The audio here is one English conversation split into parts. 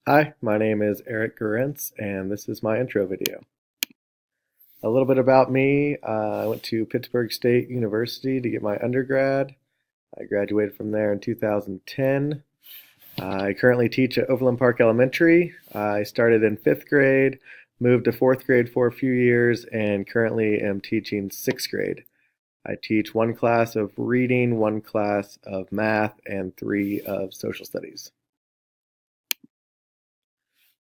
Hi, my name is Eric Gurentz, and this is my intro video. A little bit about me. I went to Pittsburgh State University to get my undergrad. I graduated from there in 2010. I currently teach at Overland Park Elementary. I started in fifth grade, moved to fourth grade for a few years, and currently am teaching sixth grade. I teach one class of reading, one class of math, and three of social studies.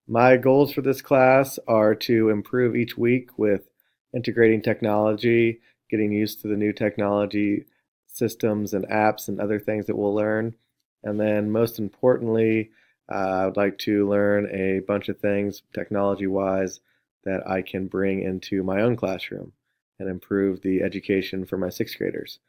My goals for this class are to improve each week with integrating technology, getting used to the new technology systems and apps and other things that we'll learn. And then most importantly, I would like to learn a bunch of things technology-wise that I can bring into my own classroom and improve the education for my sixth graders.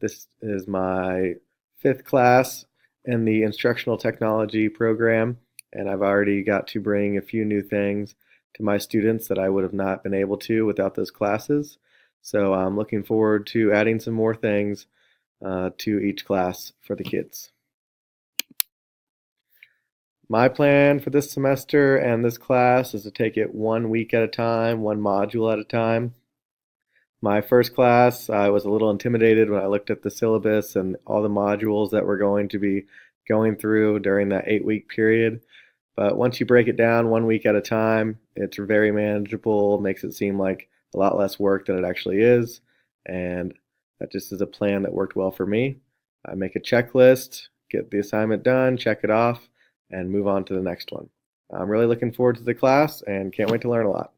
This is my fifth class in the instructional technology program, and I've already got to bring a few new things to my students that I would have not been able to without those classes. So I'm looking forward to adding some more things to each class for the kids. My plan for this semester and this class is to take it 1 week at a time, one module at a time. My first class, I was a little intimidated when I looked at the syllabus and all the modules that we're going to be going through during that 8 week period. But once you break it down 1 week at a time, it's very manageable, makes it seem like a lot less work than it actually is. And that just is a plan that worked well for me. I make a checklist, get the assignment done, check it off, and move on to the next one. I'm really looking forward to the class and can't wait to learn a lot.